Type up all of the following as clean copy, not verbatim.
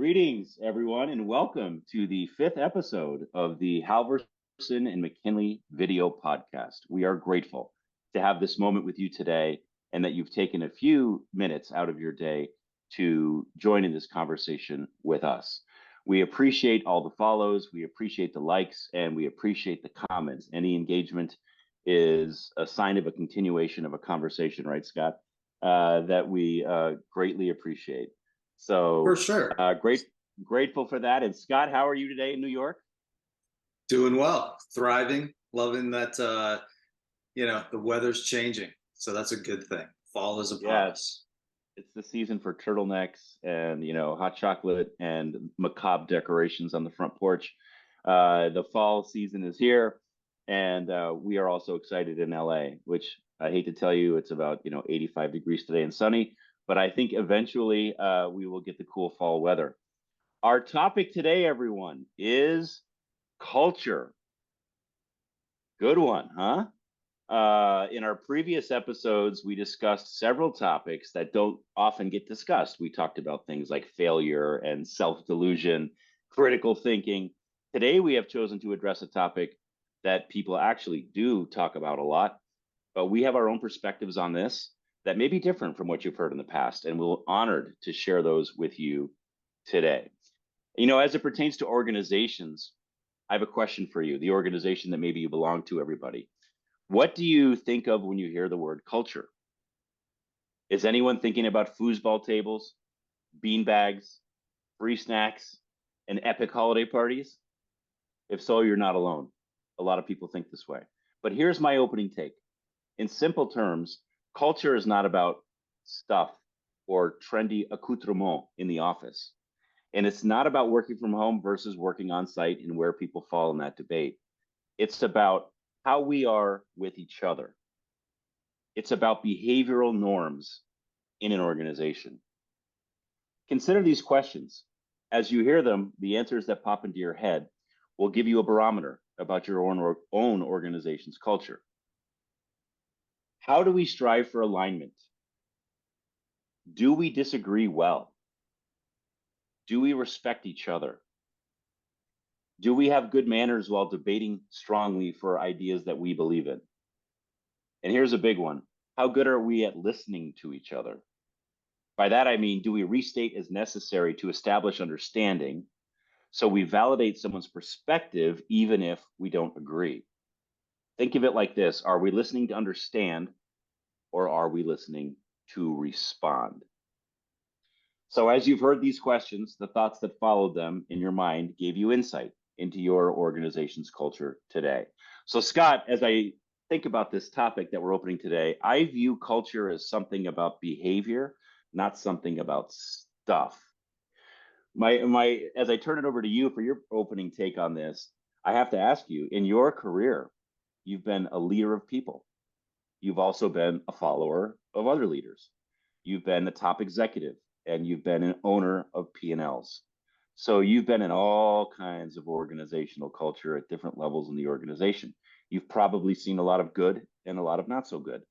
Greetings, everyone, and welcome to the fifth episode of the Halverson and McKinley video podcast. We are grateful to have this moment with you today and that you've taken a few minutes out of your day to join in this conversation with us. We appreciate all the follows, we appreciate the likes, and we appreciate the comments. Any engagement is a sign of a continuation of a conversation, right, Scott? That we greatly appreciate. For So sure. grateful for that. And Scott, how are you today in New York? Doing well, thriving, loving that the weather's changing. So that's a good thing. Fall is upon Yeah, us. it's the season for turtlenecks and hot chocolate and macabre decorations on the front porch. The fall season is here, and we are also excited in LA, which I hate to tell you, it's about 85 degrees today and sunny. But I think eventually we will get the cool fall weather. Our topic today, everyone, is culture. Good one, huh? In our previous episodes, we discussed several topics that don't often get discussed. We talked about things like failure and self delusion, critical thinking. Today, we have chosen to address a topic that people actually do talk about a lot, but we have our own perspectives on this that may be different from what you've heard in the past, and we're honored to share those with you today. As it pertains to organizations, I have a question for you, the organization that maybe you belong to, everybody. What do you think of when you hear the word culture? Is anyone thinking about foosball tables, bean bags, free snacks, and epic holiday parties? If so, you're not alone. A lot of people think this way. But here's my opening take. In simple terms, culture is not about stuff or trendy accoutrement in the office. And it's not about working from home versus working on site and where people fall in that debate. It's about how we are with each other. It's about behavioral norms in an organization. Consider these questions. As you hear them, the answers that pop into your head will give you a barometer about your own organization's culture. How do we strive for alignment? Do we disagree well? Do we respect each other? Do we have good manners while debating strongly for ideas that we believe in? And here's a big one. How good are we at listening to each other? By that, I mean, do we restate as necessary to establish understanding so we validate someone's perspective even if we don't agree? Think of it like this. Are we listening to understand or are we listening to respond? So, as you've heard these questions, the thoughts that followed them in your mind gave you insight into your organization's culture today. So, Scott, as I think about this topic that we're opening today, I view culture as something about behavior, not something about stuff. My as I turn it over to you for your opening take on this, I have to ask you, in your career, you've been a leader of people. You've also been a follower of other leaders. You've been the top executive and you've been an owner of P&Ls. So you've been in all kinds of organizational culture at different levels in the organization. You've probably seen a lot of good and a lot of not so good.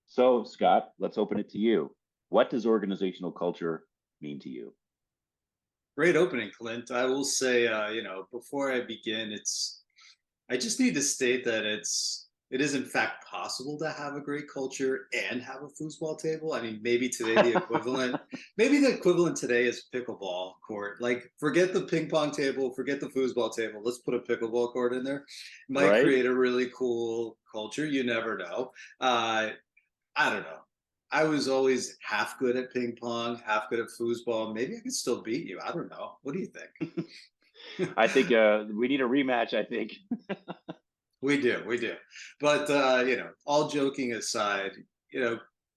So, Scott, let's open it to you. What does organizational culture mean to you? Great opening, Clint. I will say, before I begin, I just need to state that it is in fact possible to have a great culture and have a foosball table. I mean, maybe the equivalent today is pickleball court. Like, forget the ping pong table, forget the foosball table. Let's put a pickleball court in there. Might Right? create a really cool culture. You never know. I don't know. I was always half good at ping pong, half good at foosball. Maybe I could still beat you. I don't know. What do you think? I think we need a rematch, I think. We do. But all joking aside,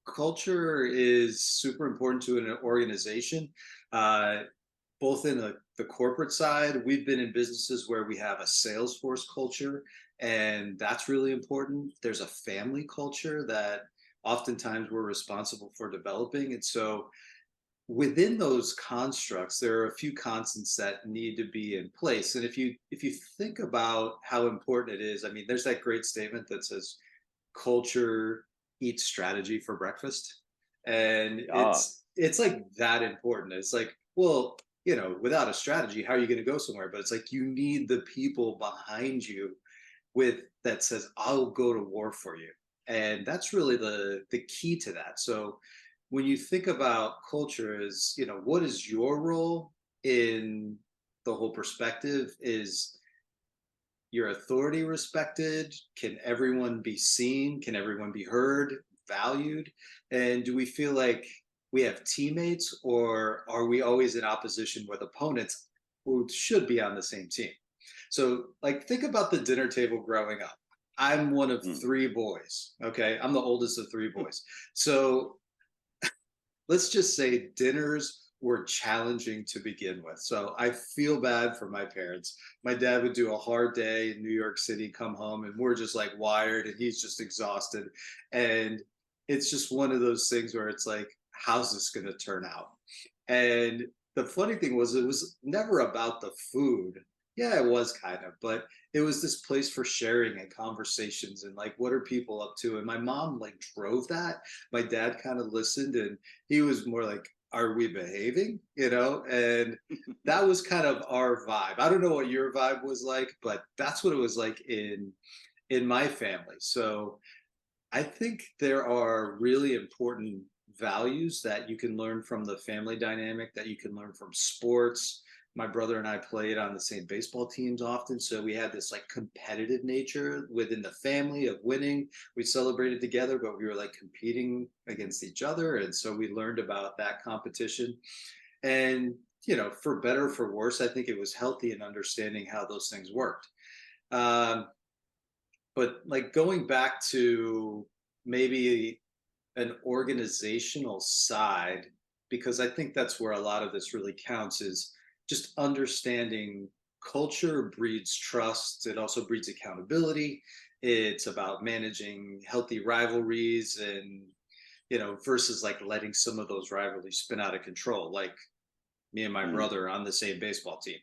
culture is super important to an organization. Uh, Both in the corporate side, we've been in businesses where we have a Salesforce culture, and that's really important. There's a family culture that oftentimes we're responsible for developing. And so within those constructs, there are a few constants that need to be in place. And if you think about how important it is, I mean, there's that great statement that says culture eats strategy for breakfast. And Ah, it's like that important. It's like, well, without a strategy, how are you going to go somewhere? But it's like you need the people behind you with that says, I'll go to war for you. And that's really the key to that. So when you think about culture is, what is your role in the whole perspective? Is your authority respected? Can everyone be seen? Can everyone be heard, valued? And do we feel like we have teammates, or are we always in opposition with opponents who should be on the same team? So, like, think about the dinner table growing up. I'm one of Mm. three boys. Okay. I'm the oldest of three boys. So, let's just say dinners were challenging to begin with. So I feel bad for my parents. My dad would do a hard day in New York City, come home, and we're just like wired and he's just exhausted. And it's just one of those things where it's like, how's this going to turn out? And the funny thing was, it was never about the food. Yeah, it was kind of, but it was this place for sharing and conversations and like, what are people up to? And my mom like drove that. My dad kind of listened, and he was more like, are we behaving? And that was kind of our vibe. I don't know what your vibe was like, but that's what it was like in my family. So I think there are really important values that you can learn from the family dynamic, that you can learn from sports. My brother and I played on the same baseball teams often. So we had this like competitive nature within the family of winning. We celebrated together, but we were like competing against each other. And so we learned about that competition. And, for better or for worse, I think it was healthy in understanding how those things worked. Um, but like going back to maybe an organizational side, because I think that's where a lot of this really counts, is just understanding culture breeds trust. It also breeds accountability. It's about managing healthy rivalries and, versus like letting some of those rivalries spin out of control. Like me and my Mm. brother on the same baseball team.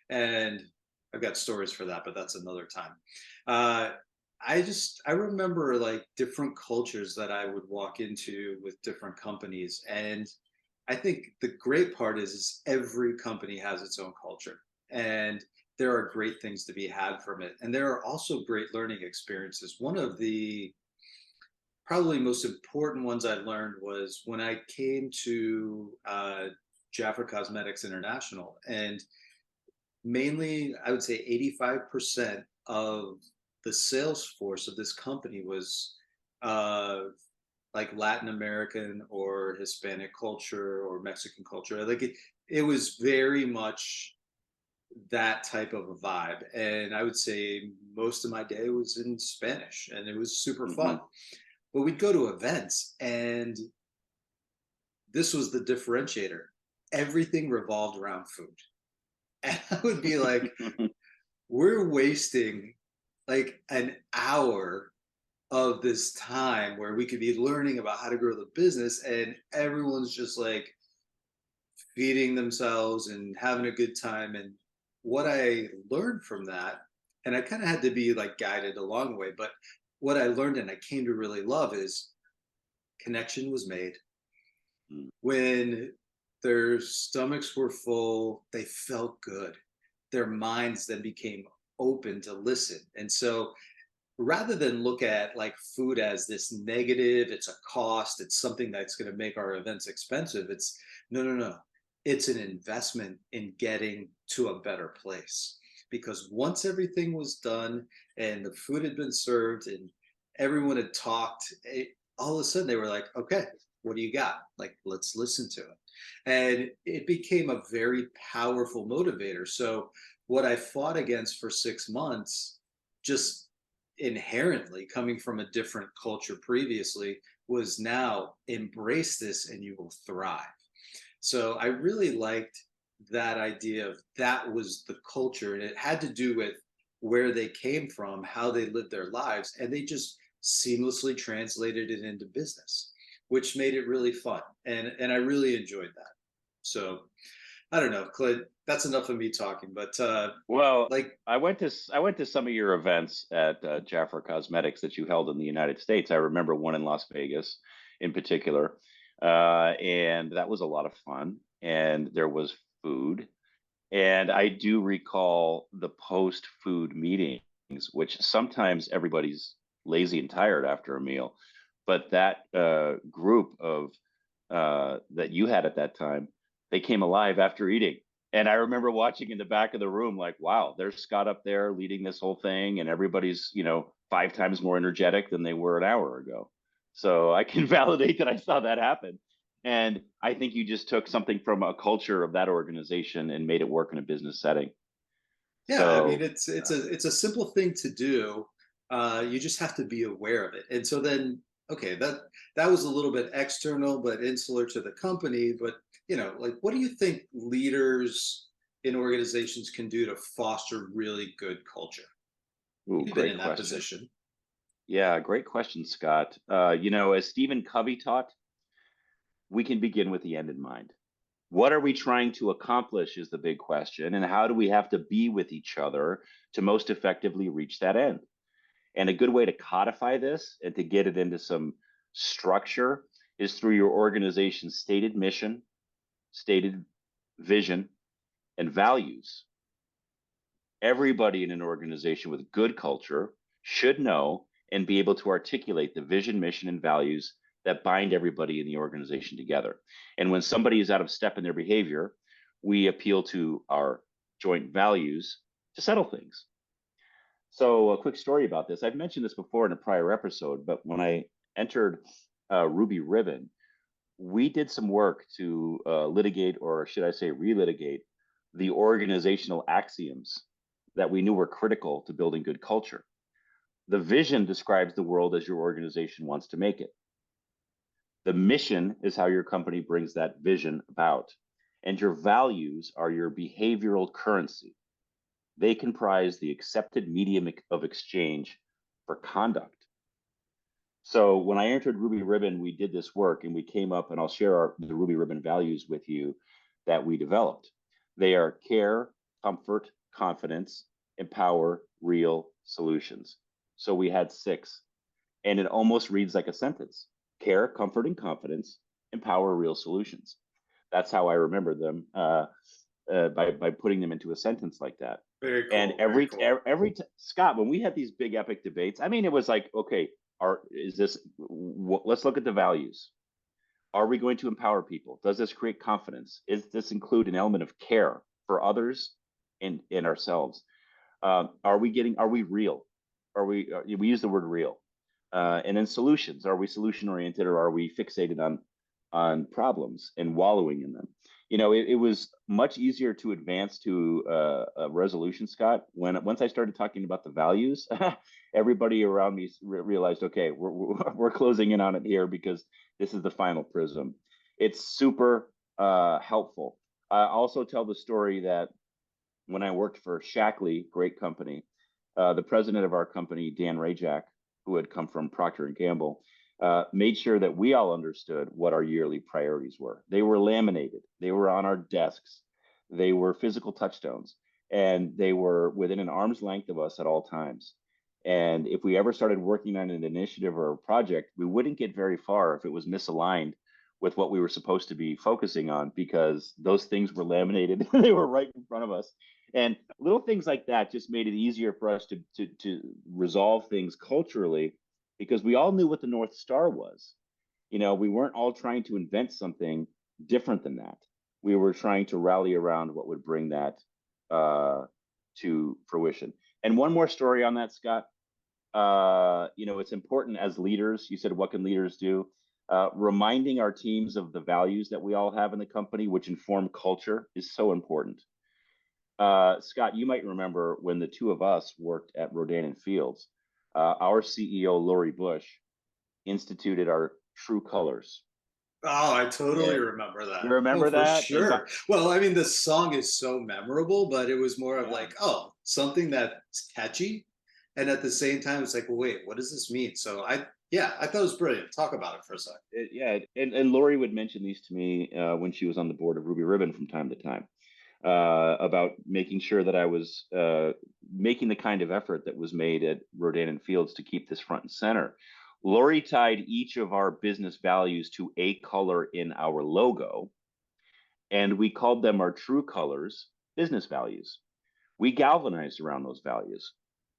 And I've got stories for that, but that's another time. Uh, I remember like different cultures that I would walk into with different companies, and I think the great part is every company has its own culture, and there are great things to be had from it, and there are also great learning experiences. One of the probably most important ones I learned was when I came to Jafra Cosmetics International, and mainly I would say 85% of the sales force of this company was uh, like Latin American or Hispanic culture or Mexican culture. Like it was very much that type of a vibe. And I would say most of my day was in Spanish, and it was super fun. Hmm. But we'd go to events, and this was the differentiator. Everything revolved around food. And I would be like, we're wasting like an hour of this time where we could be learning about how to grow the business, and everyone's just like feeding themselves and having a good time. And what I learned from that, and I kind of had to be like guided along the way, but what I learned and I came to really love is connection was made. Mm. When their stomachs were full, they felt good. Their minds then became open to listen. And so rather than look at like food as this negative, it's a cost, it's something that's going to make our events expensive. It's no, no, no. It's an investment in getting to a better place. Because once everything was done and the food had been served and everyone had talked, all of a sudden they were like, okay, what do you got? Like, let's listen to it. And it became a very powerful motivator. So, what I fought against for 6 months, just inherently coming from a different culture previously, was now embrace this and you will thrive. So I really liked that idea of that was the culture, and it had to do with where they came from, how they lived their lives, and they just seamlessly translated it into business, which made it really fun. And I really enjoyed that. So I don't know, Clint, that's enough of me talking, but Well, like, I went to some of your events at Jafra Cosmetics that you held in the United States. I remember one in Las Vegas in particular, and that was a lot of fun. And there was food. And I do recall the post food meetings, which sometimes everybody's lazy and tired after a meal. But that group of that you had at that time, they came alive after eating. And I remember watching in the back of the room, like, wow, there's Scott up there leading this whole thing, and everybody's, 5 times more energetic than they were an hour ago. So I can validate that I saw that happen. And I think you just took something from a culture of that organization and made it work in a business setting. Yeah, I mean So, it's a simple thing to do. You just have to be aware of it. And so then, okay, that was a little bit external, but insular to the company. But like, what do you think leaders in organizations can do to foster really good culture? ooh, You've been great in that question. position. Yeah, great question, Scott. As Stephen Covey taught, we can begin with the end in mind. What are we trying to accomplish is the big question, and how do we have to be with each other to most effectively reach that end? And a good way to codify this and to get it into some structure is through your organization's stated mission, stated vision, and values. Everybody in an organization with good culture should know and be able to articulate the vision, mission, and values that bind everybody in the organization together. And when somebody is out of step in their behavior, we appeal to our joint values to settle things. So, a quick story about this. I've mentioned this before in a prior episode, but when I entered Ruby Ribbon, we did some work to litigate, or should I say, relitigate, the organizational axioms that we knew were critical to building good culture. The vision describes the world as your organization wants to make it. The mission is how your company brings that vision about. And your values are your behavioral currency. They comprise the accepted medium of exchange for conduct. So when I entered Ruby Ribbon, we did this work and we came up, and I'll share the Ruby Ribbon values with you that we developed. They are care, comfort, confidence, empower, real solutions. So we had 6, and it almost reads like a sentence: care, comfort, and confidence, empower, real solutions. That's how I remember them, by putting them into a sentence like that. Very And cool. Very cool. Scott, when we had these big epic debates, I mean, it was like, okay, let's look at the values. Are we going to empower people? Does this create confidence? Is this include an element of care for others and ourselves? Are we real? We use the word real? And then solutions. Are we solution oriented, or are we fixated on problems and wallowing in them? It was much easier to advance to a resolution, Scott, when once I started talking about the values. Everybody around me realized, okay, we're closing in on it here, because this is the final prism. It's super helpful. I also tell the story that when I worked for Shackley, great company, the president of our company, Dan Rajak, who had come from Procter and Gamble, made sure that we all understood what our yearly priorities were. They were laminated, they were on our desks, they were physical touchstones, and they were within an arm's length of us at all times. And if we ever started working on an initiative or a project, we wouldn't get very far if it was misaligned with what we were supposed to be focusing on, because those things were laminated. They were right in front of us. And little things like that just made it easier for us to resolve things culturally, because we all knew what the North Star was. We weren't all trying to invent something different than that. We were trying to rally around what would bring that to fruition. And one more story on that, Scott. It's important as leaders. You said, what can leaders do? Reminding our teams of the values that we all have in the company, which inform culture, is so important. Scott, you might remember when the two of us worked at Rodan and Fields, our CEO, Lori Bush, instituted our true colors. Oh, I totally Yeah. remember You that. Oh, remember for that? And sure. Well, I mean, the song is so memorable, but it was more of yeah, like, oh, something that's catchy. And at the same time, it's like, well, wait, what does this mean? So yeah, I thought it was brilliant. Talk about it for a second. yeah. And Lori would mention these to me when she was on the board of Ruby Ribbon from time to time, about making sure that I was making the kind of effort that was made at Rodan and Fields to keep this front and center. Lori tied each of our business values to a color in our logo, and we called them our true colors, business values. We galvanized around those values,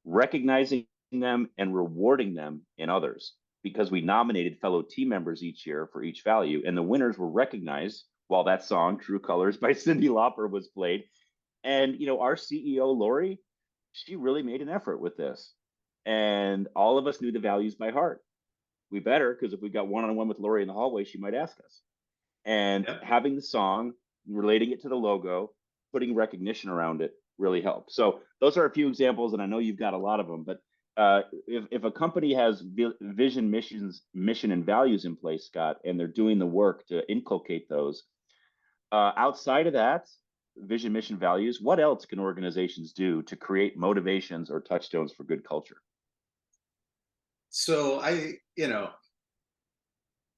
recognizing them and rewarding them in others because we nominated fellow team members each year for each value, and the winners were recognized while that song "True Colors" by Cyndi Lauper was played. And our CEO Lori, she really made an effort with this, and all of us knew the values by heart. We better, because if we got one-on-one with Lori in the hallway, she might ask us. And Yep. having the song, relating it to the logo, putting recognition around it really helps. So those are a few examples, and I know you've got a lot of them. But if a company has vision, mission, and values in place, Scott, and they're doing the work to inculcate those, outside of that, vision, mission, values, what else can organizations do to create motivations or touchstones for good culture? So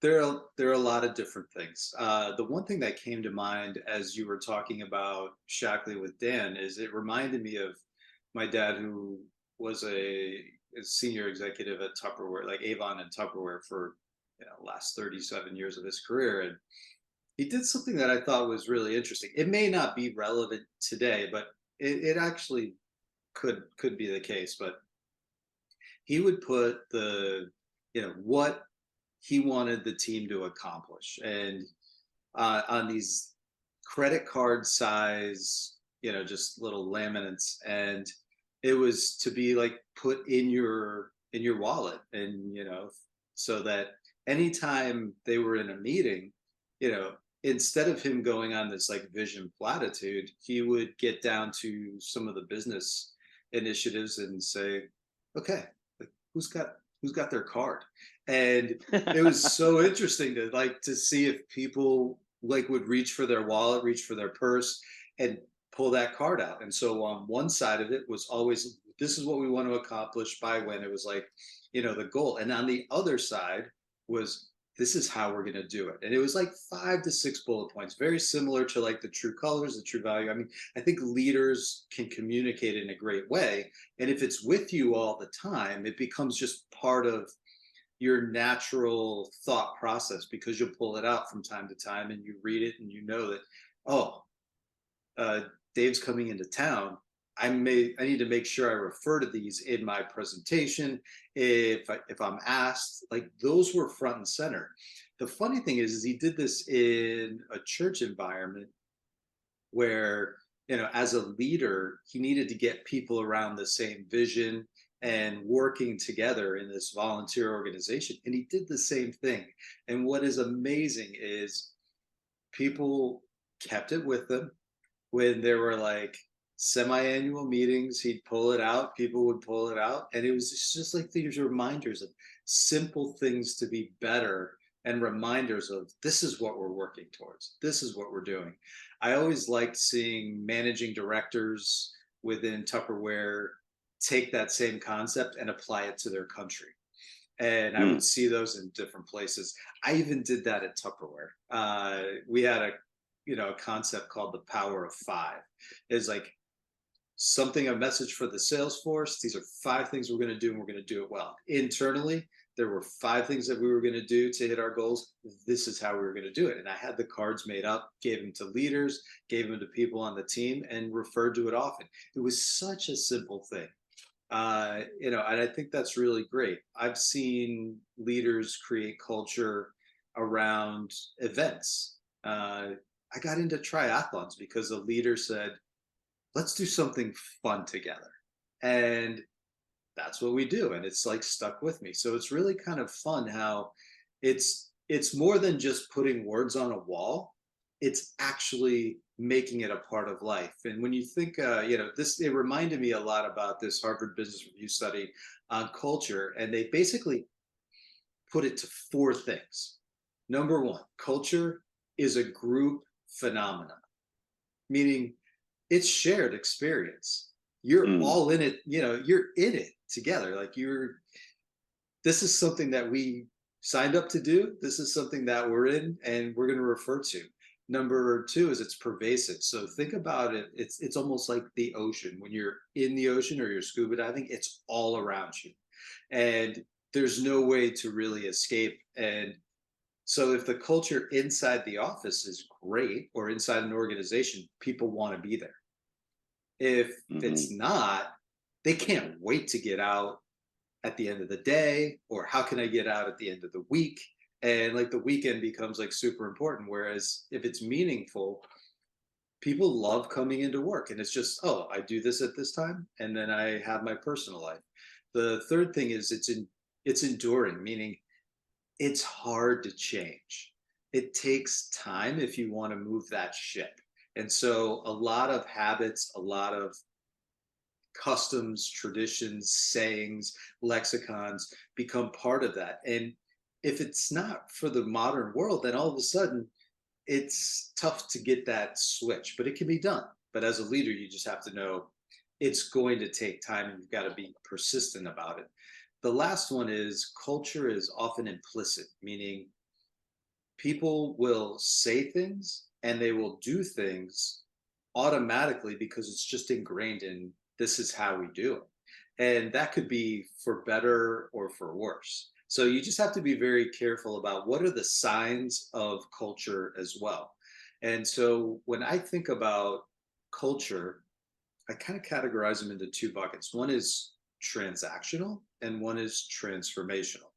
there are a lot of different things. The one thing that came to mind as you were talking about Shackley with Dan is it reminded me of my dad, who was a senior executive at Tupperware, like Avon and Tupperware, for last 37 years of his career, and he did something that I thought was really interesting. It may not be relevant today, but it actually could be the case. But he would put what he wanted the team to accomplish, and on these credit card size, just little laminates, and it was to be like put in your wallet, and so that anytime they were in a meeting, instead of him going on this like vision platitude, he would get down to some of the business initiatives and say, okay, like who's got their card. And it was so interesting to see if people like would reach for their wallet, reach for their purse, and pull that card out. And so on one side of it was always, this is what we want to accomplish by when, it was like the goal, and on the other side was, this is how we're going to do it. And it was like 5 to 6 bullet points, very similar to like the true colors, the true value. I mean, I think leaders can communicate in a great way, and if it's with you all the time, it becomes just part of your natural thought process, because you'll pull it out from time to time and you read it and you know that, oh, uh, Dave's coming into town. I need to make sure I refer to these in my presentation. If I'm asked, like, those were front and center. The funny thing is he did this in a church environment where, as a leader, he needed to get people around the same vision and working together in this volunteer organization. And he did the same thing. And what is amazing is people kept it with them. When there were like semi-annual meetings, he'd pull it out, people would pull it out, and it was just like these reminders of simple things to be better, and reminders of, this is what we're working towards, this is what we're doing. I always liked seeing managing directors within Tupperware take that same concept and apply it to their country, and I would Mm. see those in different places. I even did that at Tupperware. We had a concept called the power of five. Is like a message for the sales force. These are 5 things we're going to do, and we're going to do it well. Internally, there were 5 things that we were going to do to hit our goals. This is how we were going to do it. And I had the cards made up, gave them to leaders, gave them to people on the team, and referred to it often. It was such a simple thing. And I think that's really great. I've seen leaders create culture around events. I got into triathlons because a leader said, let's do something fun together. And that's what we do. And it's like stuck with me. So it's really kind of fun how it's more than just putting words on a wall. It's actually making it a part of life. And when you think, it reminded me a lot about this Harvard Business Review study on culture. And they basically put it to 4 things. Number one, culture is a group phenomenon, meaning it's shared experience. You're Mm. all in it, you're in it together. Like, this is something that we signed up to do. This is something that we're in and we're going to refer to. Number two is it's pervasive. So think about it. It's almost like the ocean. When you're in the ocean or you're scuba diving, it's all around you. And there's no way to really escape. And So if the culture inside the office is great or inside an organization, people want to be there. If it's Hmm. not, they can't wait to get out at the end of the day, or how can I get out at the end of the week? And like the weekend becomes like super important. Whereas if it's meaningful, people love coming into work and it's just, oh, I do this at this time and then I have my personal life. The third thing is it's enduring, meaning it's hard to change. It takes time if you want to move that ship. And so a lot of habits, a lot of customs, traditions, sayings, lexicons become part of that. And if it's not for the modern world, then all of a sudden it's tough to get that switch, but it can be done. But as a leader, you just have to know it's going to take time and you've got to be persistent about it. The last one is culture is often implicit, meaning people will say things and they will do things automatically because it's just ingrained in this is how we do it. And that could be for better or for worse. So you just have to be very careful about what are the signs of culture as well. And so when I think about culture, I kind of categorize them into two buckets. One is transactional and one is transformational.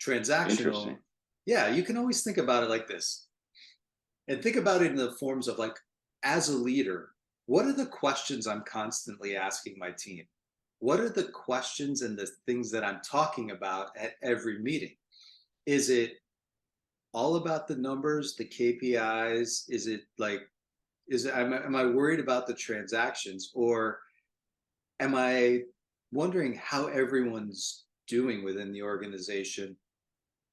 Transactional, Interesting. yeah, you can always think about it like this and think about it in the forms of like, as a leader, what are the questions I'm constantly asking my team? What are the questions and the things that I'm talking about at every meeting? Is it all about the numbers, the KPIs? Is it like, am I worried about the transactions, or am I wondering how everyone's doing within the organization?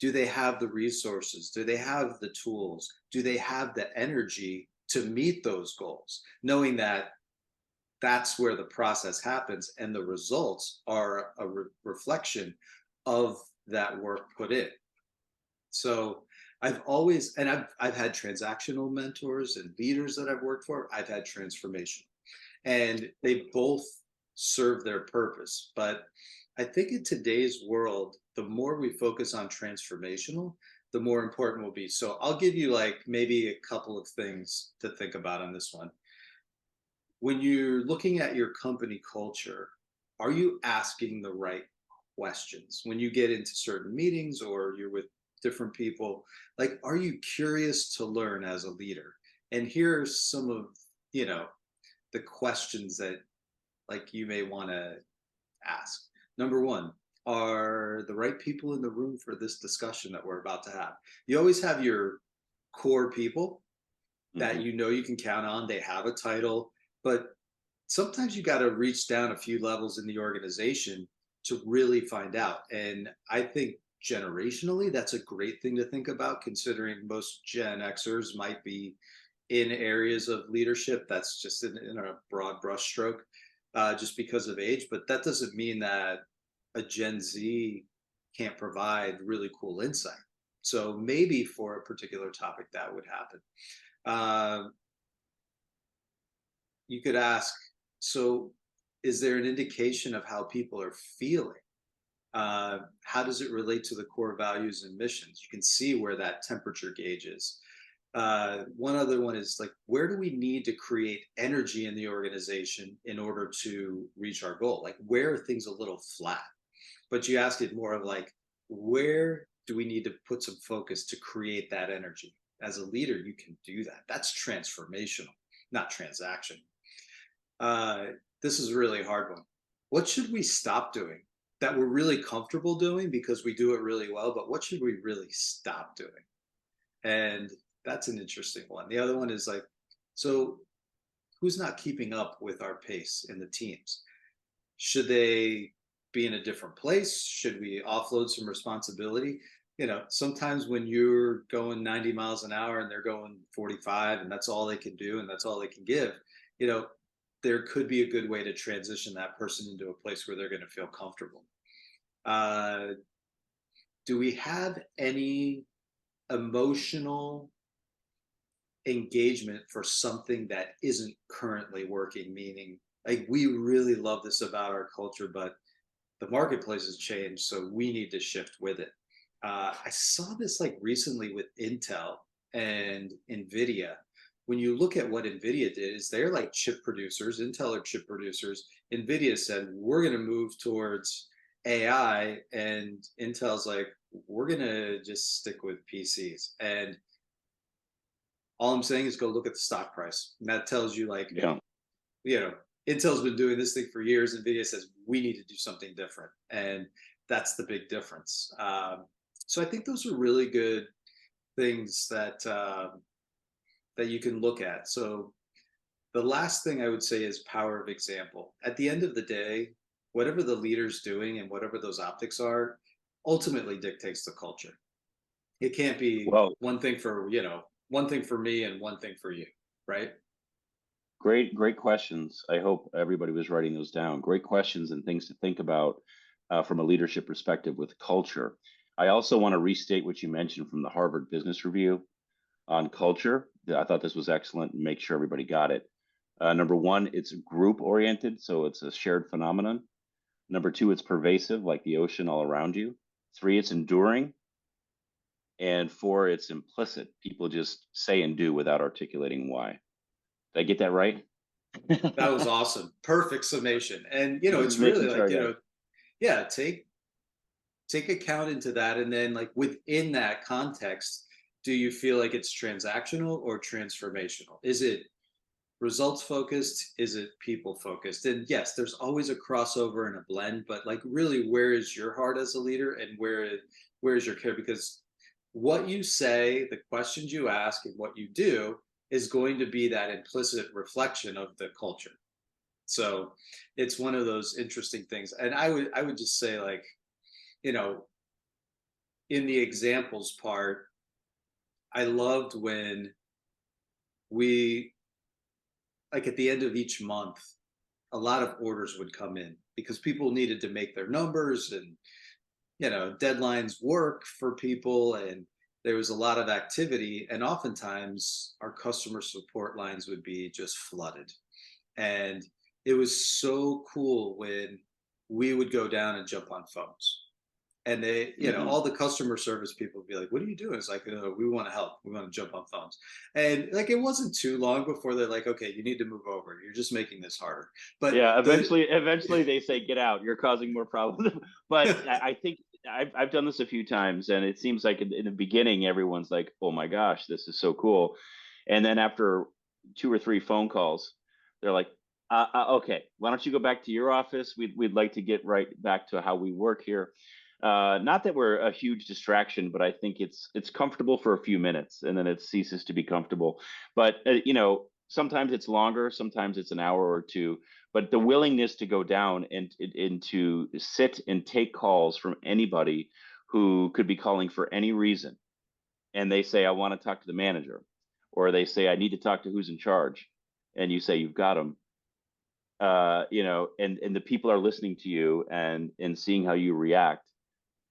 Do they have the resources? Do they have the tools? Do they have the energy to meet those goals? Knowing that that's where the process happens and the results are a reflection of that work put in. So I've always, and I've had transactional mentors and leaders that I've worked for. I've had transformation, and they both serve their purpose. But I think in today's world, the more we focus on transformational, the more important will be. So I'll give you like maybe a couple of things to think about on this one. When you're looking at your company culture, are you asking the right questions? When you get into certain meetings or you're with different people, like, are you curious to learn as a leader? And here's some of, you know, the questions that like you may want to ask. Number one, are the right people in the room for this discussion that we're about to have? You always have your core people that Hmm. you know you can count on. They have a title, but sometimes you got to reach down a few levels in the organization to really find out. And I think generationally, that's a great thing to think about, considering most Gen Xers might be in areas of leadership. That's just in a broad brushstroke, just because of age. But that doesn't mean that a Gen Z can't provide really cool insight. So maybe for a particular topic that would happen. Uh, you could ask, so is there an indication of how people are feeling? How does it relate to the core values and missions? You can see where that temperature gauge is. One other one is like, where do we need to create energy in the organization in order to reach our goal? Like, where are things a little flat? But you ask it more of like, where do we need to put some focus to create that energy? As a leader, you can do that. That's transformational, not transaction. Uh, this is a really hard one. What should we stop doing that we're really comfortable doing because we do it really well, but what should we really stop doing? And that's an interesting one. The other one is like, so who's not keeping up with our pace in the teams? Should they be in a different place? Should we offload some responsibility? You know, sometimes when you're going 90 miles an hour and they're going 45 and that's all they can do and that's all they can give, you know, there could be a good way to transition that person into a place where they're going to feel comfortable. Uh, do we have any emotional engagement for something that isn't currently working? Meaning, like, we really love this about our culture, but the marketplace has changed, so we need to shift with it. I saw this like recently with Intel and Nvidia. When you look at what Nvidia did, is they're like chip producers. Intel are chip producers. Nvidia said we're going to move towards AI, and Intel's like we're going to just stick with PCs. And all I'm saying is go look at the stock price. And that tells you like, Yeah. you know, Intel's been doing this thing for years. Nvidia says we need to do something different, and that's the big difference. So I think those are really good things that that you can look at. So the last thing I would say is power of example. At the end of the day, whatever the leader's doing and whatever those optics are, ultimately dictates the culture. It can't be Well, one thing for one thing for me and one thing for you, right? great questions. I hope everybody was writing those down. Great questions and things to think about from a leadership perspective with culture. I also want to restate what you mentioned from the Harvard Business Review on culture. I thought this was excellent and make sure everybody got it. Number one, it's group oriented, so it's a shared phenomenon. Number two, it's pervasive, like the ocean all around you. Three, it's enduring. And four, it's implicit. People just say and do without articulating why. Did I get that right? That was awesome. Perfect summation. And Just it's really making sure like, I got it. yeah, take account into that, and then like within that context, do you feel like it's transactional or transformational? Is it results focused? Is it people focused? And yes, there's always a crossover and a blend, but like really, where is your heart as a leader, and where is your care? Because what you say, the questions you ask, and what you do is going to be that implicit reflection of the culture. So it's one of those interesting things. And I would just say like, you know, in the examples part, I loved when we, like at the end of each month, a lot of orders would come in because people needed to make their numbers, and deadlines work for people, and there was a lot of activity, and oftentimes our customer support lines would be just flooded. And it was so cool when we would go down and jump on phones, and they, Hmm. all the customer service people would be like, what are you doing? It's like, we want to help, we want to jump on phones. And like it wasn't too long before they're like, okay, you need to move over, you're just making this harder. But Yeah, the eventually they say, "Get out! You're causing more problems." But I think I've done this a few times, and it seems like in the beginning everyone's like, "Oh my gosh, this is so cool," and then after two or three phone calls, they're like, "Okay, why don't you go back to your office? We'd like to get right back to how we work here." Not that we're a huge distraction, but I think it's comfortable for a few minutes, and then it ceases to be comfortable. But sometimes it's longer, sometimes it's an hour or two, but the willingness to go down and to sit and take calls from anybody who could be calling for any reason, and they say, I want to talk to the manager, or they say, I need to talk to who's in charge, and you say, you've got them. And the people are listening to you and seeing how you react.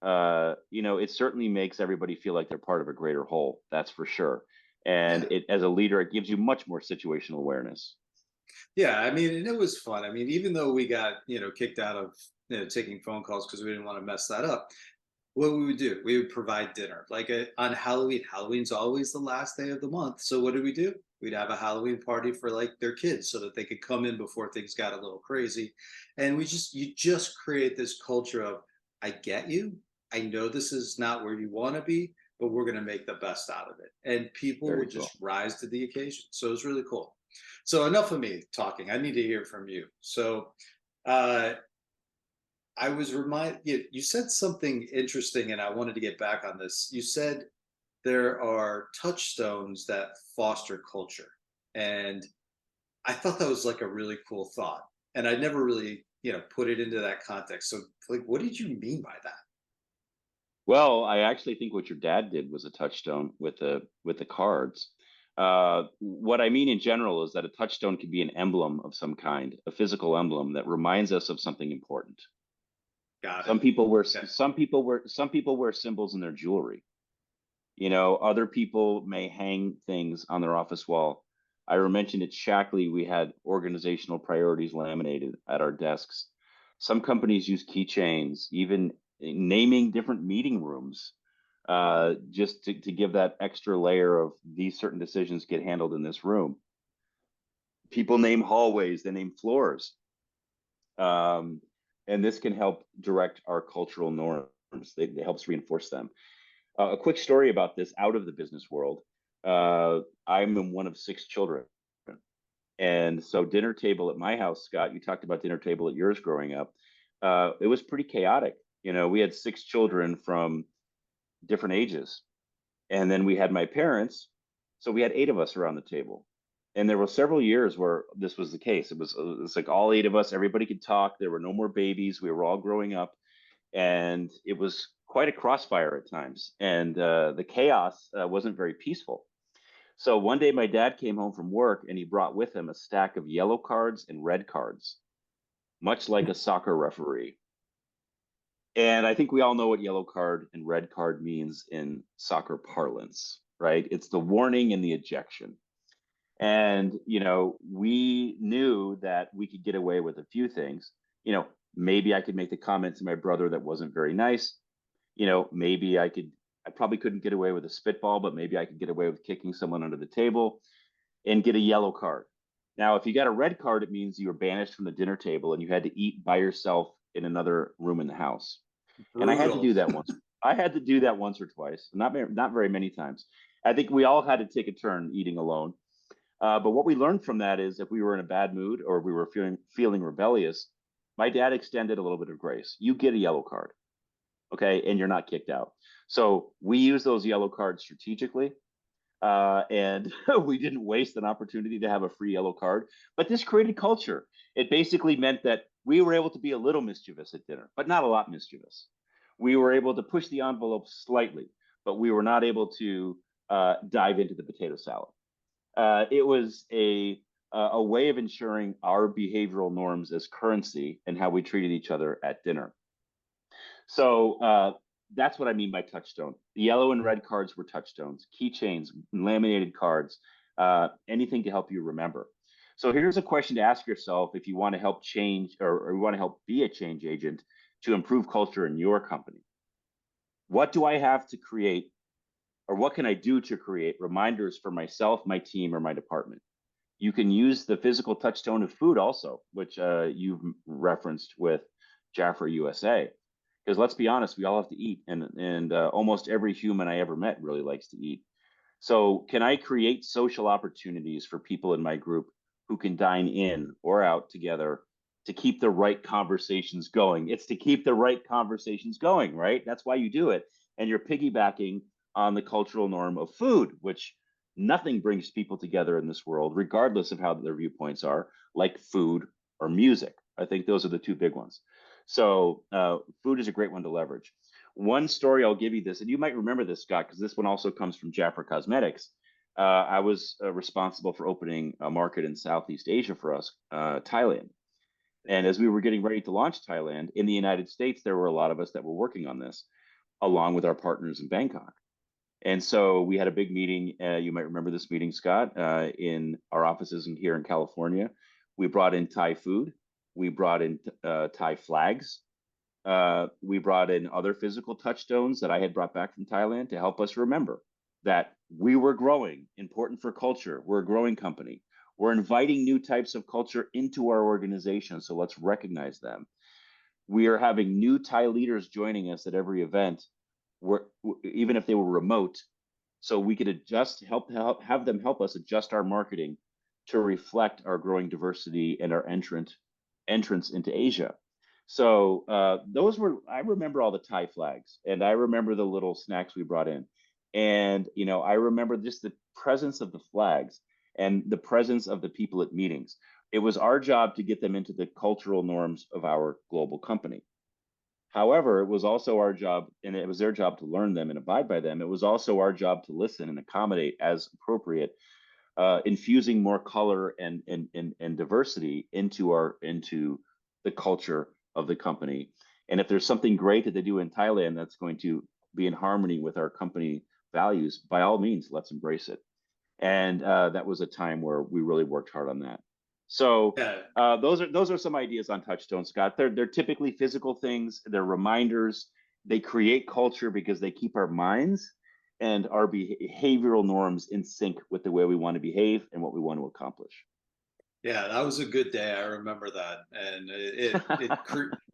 It certainly makes everybody feel like they're part of a greater whole. That's for sure. And yeah, it, as a leader, it gives you much more situational awareness. yeah, I mean, and it was fun. I mean, even though we got kicked out of taking phone calls because we didn't want to mess that up, what we would do, we would provide dinner. Like on Halloween, Halloween's always the last day of the month. So what did we do? We'd have a Halloween party for like their kids so that they could come in before things got a little crazy. And you just create this culture of, I get you. I know this is not where you want to be, but we're going to make the best out of it. And people Very would cool. just rise to the occasion. So it was really cool. So enough of me talking. I need to hear from you. So uh, I was reminded, you said something interesting, and I wanted to get back on this. You said there are touchstones that foster culture. And I thought that was like a really cool thought. And I never really, put it into that context. So, like, what did you mean by that? Well, I actually think what your dad did was a touchstone with the cards. What I mean in general is that a touchstone can be an emblem of some kind, a physical emblem that reminds us of something important. Got it. Okay. Some people wear symbols in their jewelry. Other people may hang things on their office wall. I mentioned at Shackley, we had organizational priorities laminated at our desks. Some companies use keychains, even naming different meeting rooms. just to give that extra layer of these certain decisions get handled in this room. People name hallways, they name floors. Um, and this can help direct our cultural norms. It helps reinforce them. A quick story about this out of the business world. I'm one of 6 children. And so dinner table at my house, Scott, you talked about dinner table at yours growing up. It was pretty chaotic. You know, we had 6 children from different ages. And then we had my parents. So we had 8 of us around the table. And there were several years where this was the case. It was like all 8 of us, everybody could talk. There were no more babies. We were all growing up. And it was quite a crossfire at times. And the chaos wasn't very peaceful. So one day my dad came home from work and he brought with him a stack of yellow cards and red cards, much like a soccer referee. And I think we all know what yellow card and red card means in soccer parlance, right? It's the warning and the ejection. And, you know, we knew that we could get away with a few things. You know, maybe I could make the comment to my brother that wasn't very nice. You know, maybe I probably couldn't get away with a spitball, but maybe I could get away with kicking someone under the table and get a yellow card. Now, if you got a red card, it means you were banished from the dinner table and you had to eat by yourself in another room in the house. And I had to Brutal. do that once. I had to do that once or twice, not very many times. I think we all had to take a turn eating alone. But what we learned from that is if we were in a bad mood or we were feeling rebellious, my dad extended a little bit of grace. You get a yellow card, okay, and you're not kicked out. So we use those yellow cards strategically, and we didn't waste an opportunity to have a free yellow card. But this created culture. It basically meant that we were able to be a little mischievous at dinner, but not a lot mischievous. We were able to push the envelope slightly, but we were not able to dive into the potato salad. It was a way of ensuring our behavioral norms as currency and how we treated each other at dinner. So that's what I mean by touchstone. The yellow and red cards were touchstones, keychains, laminated cards, anything to help you remember. So here's a question to ask yourself if you want to help change or you want to help be a change agent to improve culture in your company. What do I have to create, or what can I do to create reminders for myself, my team, or my department? You can use the physical touchstone of food also, which you've referenced with Jafra USA. Because let's be honest, we all have to eat, and almost every human I ever met really likes to eat. So, can I create social opportunities for people in my group who can dine in or out together to keep the right conversations going? It's to keep the right conversations going, right? That's why you do it. And you're piggybacking on the cultural norm of food, which nothing brings people together in this world, regardless of how their viewpoints are, like food or music. I think those are the two big ones. So, food is a great one to leverage. One story I'll give you this, and you might remember this, Scott, because this one also comes from Jafra Cosmetics. I was responsible for opening a market in Southeast Asia for us, Thailand. And as we were getting ready to launch Thailand in the United States, there were a lot of us that were working on this, along with our partners in Bangkok. And so we had a big meeting. You might remember this meeting, Scott, in our offices here in California. We brought in Thai food. We brought in Thai flags. We brought in other physical touchstones that I had brought back from Thailand to help us remember that we were growing, important for culture. We're a growing company. We're inviting new types of culture into our organization, so let's recognize them. We are having new Thai leaders joining us at every event, even if they were remote, so we could have them help us adjust our marketing to reflect our growing diversity and our entrance into Asia. So I remember all the Thai flags and I remember the little snacks we brought in. And, you know, I remember just the presence of the flags and the presence of the people at meetings. It was our job to get them into the cultural norms of our global company. However, it was also our job, and it was their job to learn them and abide by them. It was also our job to listen and accommodate as appropriate, infusing more color and diversity into the culture of the company. And if there's something great that they do in Thailand that's going to be in harmony with our company values, by all means, let's embrace it. And that was a time where we really worked hard on that. So Yeah. those are some ideas on Touchstone, Scott. They're typically physical things. They're reminders. they create culture because they keep our minds and our behavioral norms in sync with the way we want to behave and what we want to accomplish. Yeah, that was a good day. I remember that, and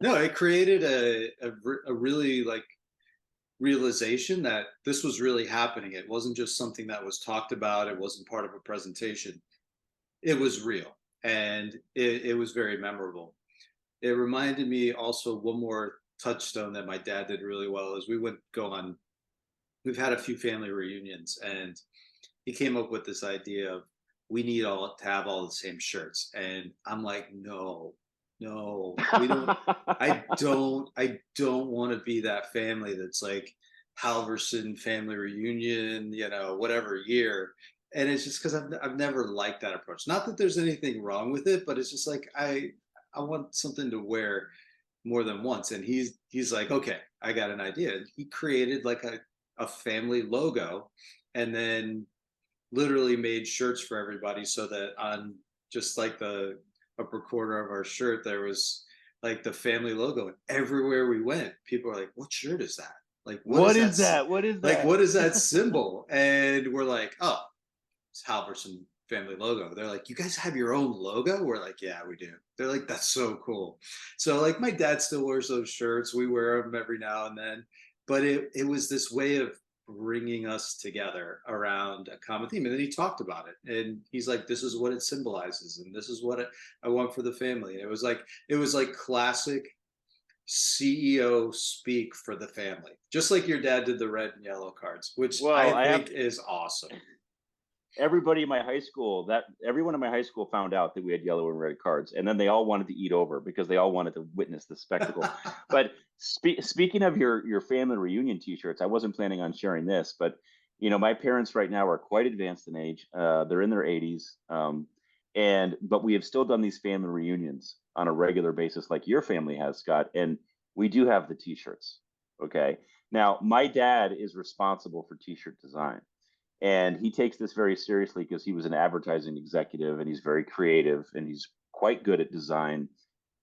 no, it created a really like realization that this was really happening. It wasn't just something that was talked about. It wasn't part of a presentation. It was real, and it was very memorable. It reminded me also one more touchstone that my dad did really well is we would go on. We've had a few family reunions, and he came up with this idea of we need all to have all the same shirts, and I'm like, no, no, we don't. I don't want to be that family that's like Halverson family reunion, whatever year. And it's just because I've never liked that approach. Not that there's anything wrong with it, but it's just like I want something to wear more than once. And he's like, okay, I got an idea. And he created like a family logo, and then literally made shirts for everybody so that on just like the upper corner of our shirt there was like the family logo, and everywhere we went people were like, what shirt is that? Like what is What that is that? What is like that? what is that symbol? And we're like, oh, it's Halverson family logo. They're like, you guys have your own logo? We're like, yeah, we do. They're like, that's so cool. So like my dad still wears those shirts. We wear them every now and then. But it was this way of bringing us together around a common theme. And then he talked about it. And he's like, this is what it symbolizes. And this is what I want for the family. And it was like classic CEO speak for the family, just like your dad did the red and yellow cards, which Well, I I have think is awesome. everybody in my high school that everyone in my high school found out that we had yellow and red cards, and then they all wanted to eat over because they all wanted to witness the spectacle. But speaking of your family reunion T-shirts, I wasn't planning on sharing this, but my parents right now are quite advanced in age. They're in their 80s, and but we have still done these family reunions on a regular basis, like your family has, Scott, and we do have the T-shirts. Okay, now my dad is responsible for T-shirt design, and he takes this very seriously because he was an advertising executive and he's very creative and he's quite good at design,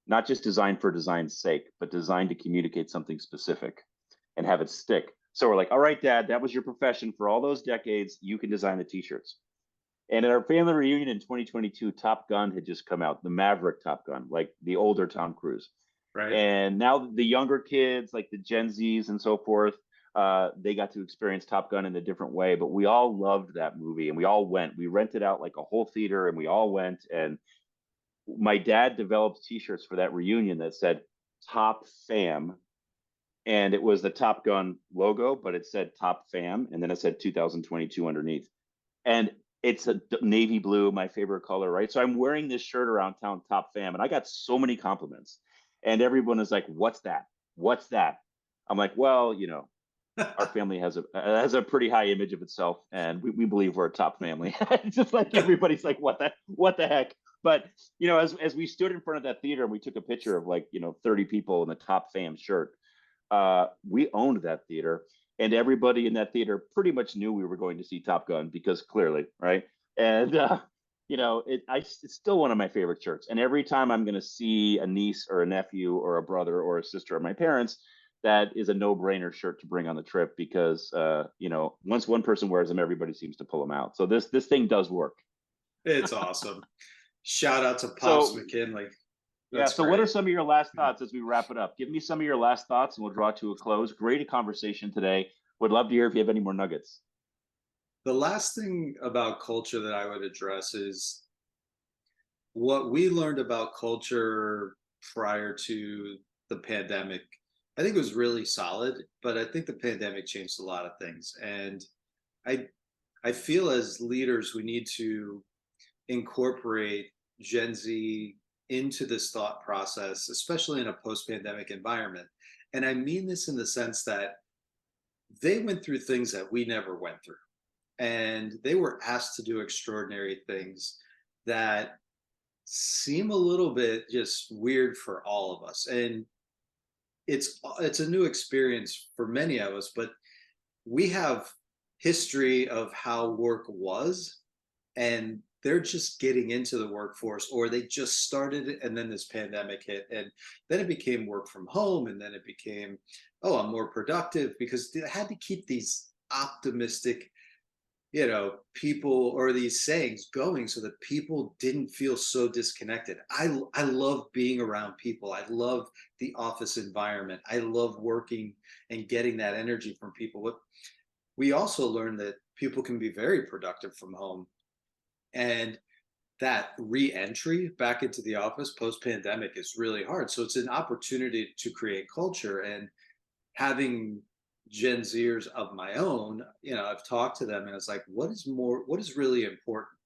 not just design for design's sake, but design to communicate something specific and have it stick. So we're like, all right, Dad, that was your profession for all those decades. You can design the T-shirts. And at our family reunion in 2022, Top Gun had just come out, the Maverick Top Gun, like the older Tom Cruise. Right. And now the younger kids, like the Gen Zs and so forth, they got to experience Top Gun in a different way. But we all loved that movie, and we all went. We rented out like a whole theater, and we all went. And my dad developed T-shirts for that reunion that said "Top Fam," and it was the Top Gun logo, but it said "Top Fam," and then it said 2022 underneath. And it's a navy blue, my favorite color, right? So I'm wearing this shirt around town, Top Fam, and I got so many compliments. And everyone is like, "What's that? What's that?" I'm like, "Well, our family has a pretty high image of itself, and we believe we're a top family." It's just like everybody's like, what the heck? But as we stood in front of that theater and we took a picture of like 30 people in the Top Fam shirt, we owned that theater, and everybody in that theater pretty much knew we were going to see Top Gun because clearly, right? And it's still one of my favorite shirts. And every time I'm going to see a niece or a nephew or a brother or a sister of my parents, that is a no-brainer shirt to bring on the trip because once one person wears them, everybody seems to pull them out. So this thing does work. It's awesome. Shout out to Pops So McKinley. yeah, That's so what great. are some of your last thoughts as we wrap it up? Give me some of your last thoughts and we'll draw to a close. Great conversation today. Would love to hear if you have any more nuggets. The last thing about culture that I would address is what we learned about culture prior to the pandemic. I think it was really solid, but I think the pandemic changed a lot of things. And I I feel as leaders we need to incorporate Gen Z into this thought process, especially in a post-pandemic environment. And I mean this in the sense that they went through things that we never went through. And they were asked to do extraordinary things that seem a little bit just weird for all of us. And it's a new experience for many of us, but we have history of how work was, and they're just getting into the workforce, or they just started it and then this pandemic hit, and then it became work from home, and then it became, oh, I'm more productive, because they had to keep these optimistic, people, or these sayings going, so that people didn't feel so disconnected. I love being around people. I love the office environment. I love working and getting that energy from people. But we also learned that people can be very productive from home, and that re-entry back into the office post pandemic is really hard. So it's an opportunity to create culture. And having Gen Zers of my own, I've talked to them and it's like, what is really important?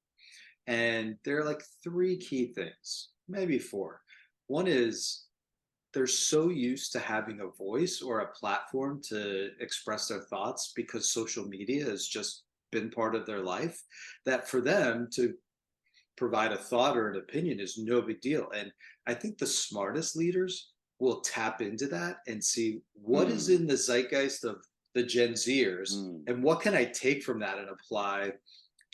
And there are like three key things, maybe four. One is they're so used to having a voice or a platform to express their thoughts, because social media has just been part of their life, that for them to provide a thought or an opinion is no big deal. And I think the smartest leaders will tap into that and see what is Mm, in the zeitgeist of the Gen Zers, mm, and what can I take from that and apply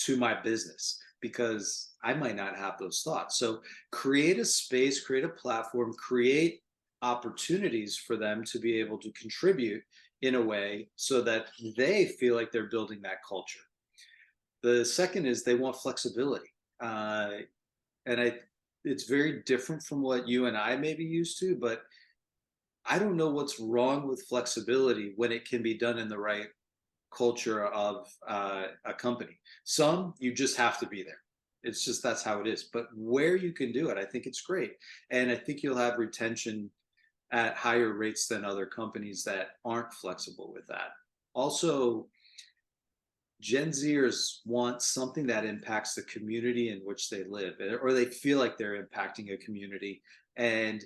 to my business, because I might not have those thoughts. So create a space, create a platform, create opportunities for them to be able to contribute in a way so that they feel like they're building that culture. The second is they want flexibility. Uh, and it's very different from what you and I may be used to, but I don't know what's wrong with flexibility when it can be done in the right culture of a company. Some you just have to be there. It's just that's how it is. But where you can do it, I think it's great, and I think you'll have retention at higher rates than other companies that aren't flexible with that. Also, Gen Zers want something that impacts the community in which they live, or they feel like they're impacting a community, and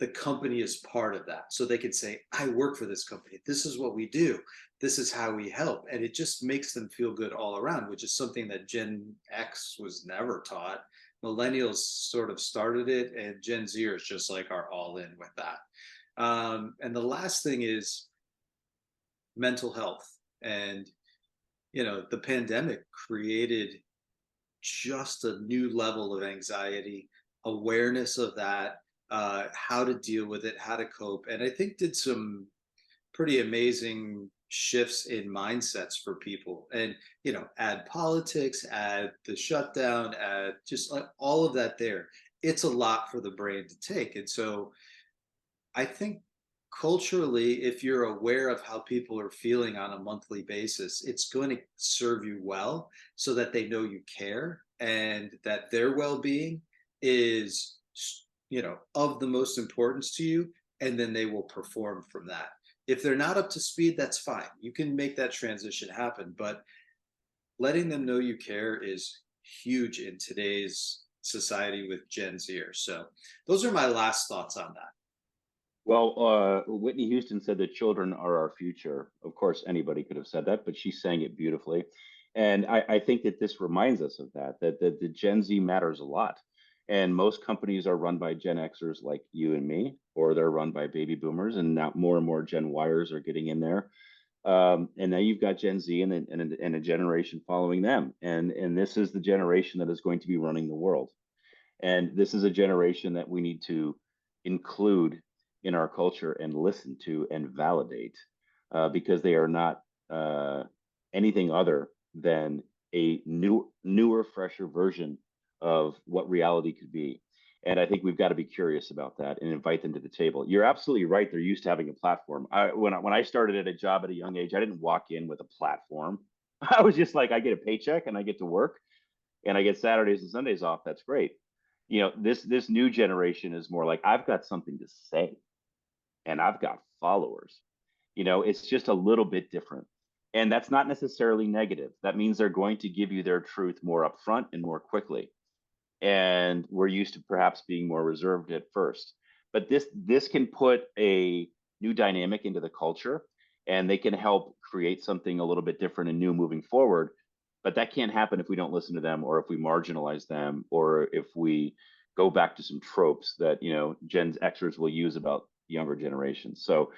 the company is part of that. So they can say, I work for this company. This is what we do. This is how we help. And it just makes them feel good all around, which is something that Gen X was never taught. Millennials sort of started it, and Gen Zers just like are all in with that. And the last thing is mental health. And, the pandemic created just a new level of anxiety, awareness of that, how to deal with it, how to cope, and I think did some pretty amazing shifts in mindsets for people. And add politics, add the shutdown, add just like all of that. There, it's a lot for the brain to take, and so I think culturally, if you're aware of how people are feeling on a monthly basis, it's going to serve you well, so that they know you care and that their well-being is, of the most importance to you. And then they will perform from that. If they're not up to speed, that's fine. You can make that transition happen. But letting them know you care is huge in today's society with Gen Zers. So those are my last thoughts on that. Well, Whitney Houston said that children are our future. Of course, anybody could have said that, but she sang it beautifully. And I think that this reminds us of that the Gen Z matters a lot. And most companies are run by Gen Xers like you and me, or they're run by baby boomers. And now more and more Gen Yers are getting in there. And now you've got Gen Z and a generation following them. And this is the generation that is going to be running the world. And this is a generation that we need to include in our culture and listen to and validate, because they are not anything other than a newer, fresher version of what reality could be. And I think we've got to be curious about that and invite them to the table. You're absolutely right. They're used to having a platform. When I started at a job at a young age, I didn't walk in with a platform. I was just like, I get a paycheck and I get to work and I get Saturdays and Sundays off. That's great. This new generation is more like, I've got something to say and I've got followers. It's just a little bit different. And that's not necessarily negative. That means they're going to give you their truth more upfront and more quickly. And we're used to perhaps being more reserved at first. But this can put a new dynamic into the culture, and they can help create something a little bit different and new moving forward. But that can't happen if we don't listen to them, or if we marginalize them, or if we go back to some tropes that Gen Xers will use about younger generations. So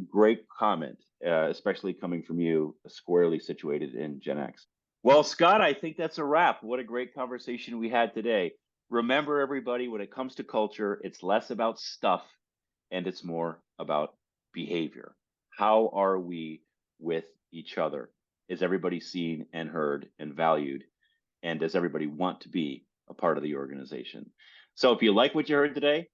great comment, especially coming from you, squarely situated in Gen X. Well, Scott, I think that's a wrap. What a great conversation we had today. Remember, everybody, when it comes to culture, it's less about stuff and it's more about behavior. How are we with each other? Is everybody seen and heard and valued? And does everybody want to be a part of the organization? So if you like what you heard today,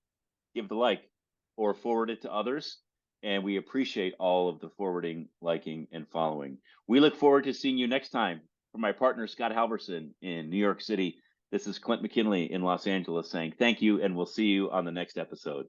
give the like or forward it to others. And we appreciate all of the forwarding, liking, and following. We look forward to seeing you next time. For my partner, Scott Halverson in New York City, this is Clint McKinley in Los Angeles saying thank you, and we'll see you on the next episode.